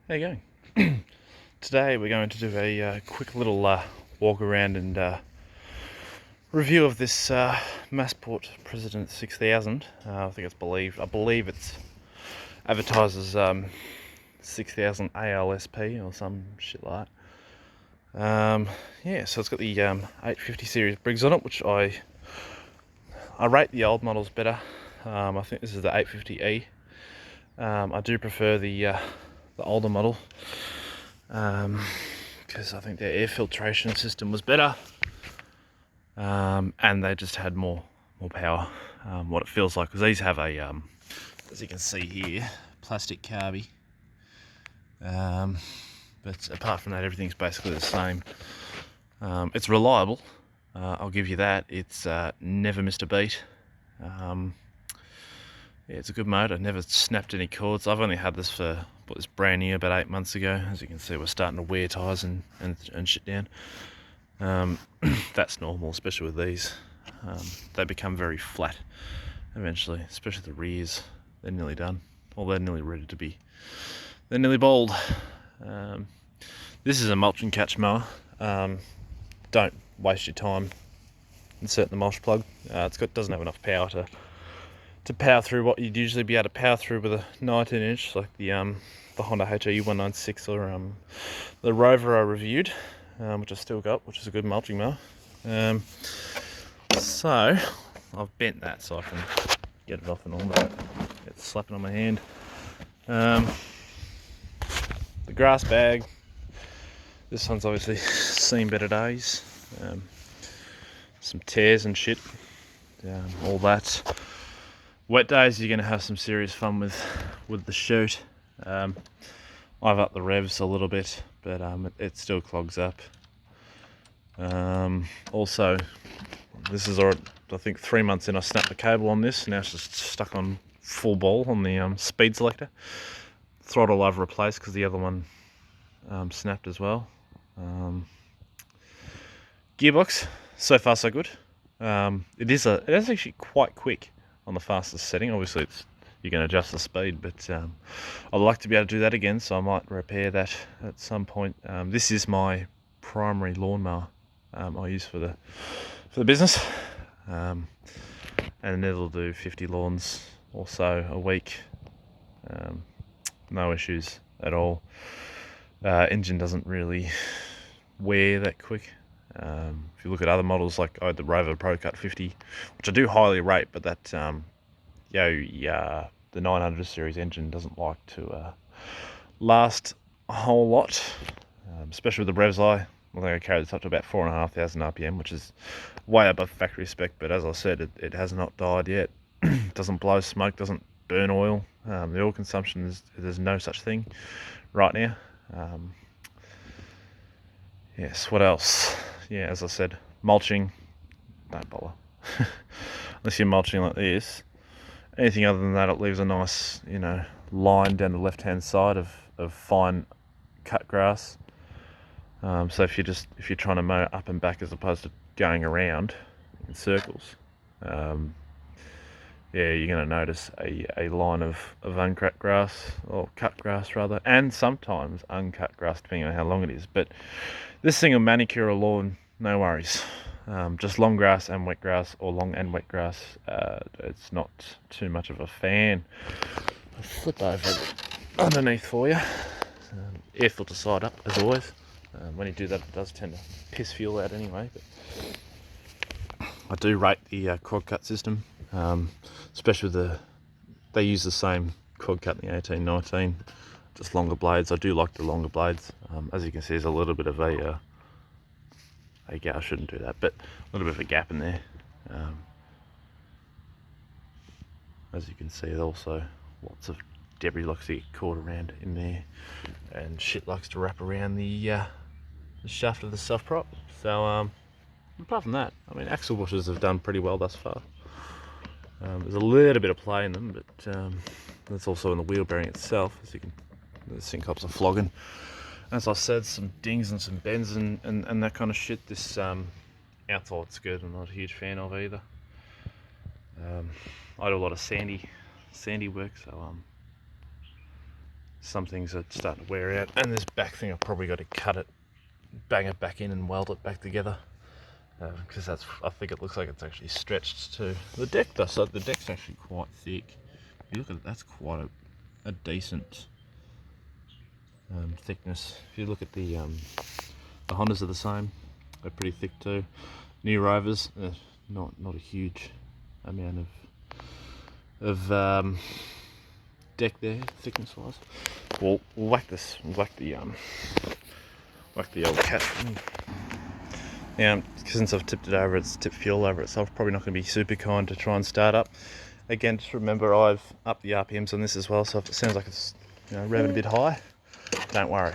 How you going? Today we're going to do a quick little walk around and review of this Masport President 6000. I believe it's advertised as 6000 ALSP or some shit like that. Yeah, so it's got the 850 series Briggs on it, which I rate the old models better. I think this is the 850E. I do prefer the older model because I think their air filtration system was better, and they just had more power. What it feels like, because these have a as you can see here, plastic carby, but apart from that everything's basically the same. It's reliable, I'll give you that. It's never missed a beat. Yeah, it's a good motor. Never snapped any cords. I've only had this for, bought this brand new about 8 months ago. As you can see, we're starting to wear tyres and shit down. That's normal, especially with these. They become very flat eventually, especially the rears. They're nearly done. Or they're nearly ready to be. They're nearly bald. This is a mulch and catch mower. Don't waste your time inserting the mulch plug. Doesn't have enough power to power through what you'd usually be able to power through with a 19-inch, like the Honda HRU 196 or the Rover I reviewed, which I've still got, which is a good mulching mower. So I've bent that so I can get it off and on without it slapping on my hand. The grass bag, this one's obviously seen better days. Some tears and shit, all that. Wet days, you're going to have some serious fun with the chute. I've upped the revs a little bit, but it still clogs up. Also, this is I think 3 months in, I snapped the cable on this. Now it's just stuck on full ball on the speed selector. Throttle I've replaced because the other one snapped as well. Gearbox, so far so good. It is actually quite quick on the fastest setting. Obviously you can adjust the speed, but I'd like to be able to do that again, so I might repair that at some point. This is my primary lawnmower I use for the business, and it'll do 50 lawns or so a week. No issues at all. Engine doesn't really wear that quick. If you look at other models like the Rover Pro Cut 50, which I do highly rate, but that the 900 series engine doesn't like to last a whole lot, especially with the revs. I think I carry this up to about 4,500 RPM, which is way above factory spec, but as I said, it has not died yet. Doesn't blow smoke, doesn't burn oil. The oil consumption there's no such thing right now. Yes, what else? Yeah, as I said, mulching, don't bother. Unless you're mulching like this. Anything other than that, it leaves a nice, line down the left-hand side of fine cut grass. So if you're trying to mow up and back as opposed to going around in circles, yeah, you're going to notice a line of uncut grass, or cut grass rather, and sometimes uncut grass depending on how long it is. But this thing will manicure a lawn, no worries. Just long grass and wet grass, or long and wet grass, it's not too much of a fan. I'll flip over underneath for you. Air filter side up as always. When you do that, it does tend to piss fuel out anyway. But I do rate the quad cut system, especially they use the same quad cut in the 1819, just longer blades. I do like the longer blades. As you can see, there's a little bit of a gap. I shouldn't do that, but a little bit of a gap in there. As you can see, there's also lots of debris likes to get caught around in there, and shit likes to wrap around the shaft of the self prop. So apart from that, I mean, axle washers have done pretty well thus far. There's a little bit of play in them, but that's also in the wheel bearing itself. As you can, the syncops are flogging. As I said, some dings and some bends and that kind of shit. This outside skirt I'm not a huge fan of either. I do a lot of sandy work, so some things are starting to wear out, and this back thing I've probably got to cut it, bang it back in and weld it back together, because that's, I think it looks like it's actually stretched too. The deck does, so the deck's actually quite thick. If you look at it, that's quite a decent thickness. If you look at the Hondas are the same, they're pretty thick too. New Rovers, not a huge amount of deck there, thickness wise. We'll whack the old cat. Now, since I've tipped it over, it's tipped fuel over it, so I'm probably not going to be super kind to try and start up. Again, just remember I've upped the RPMs on this as well, so if it sounds like it's revving a bit high, don't worry.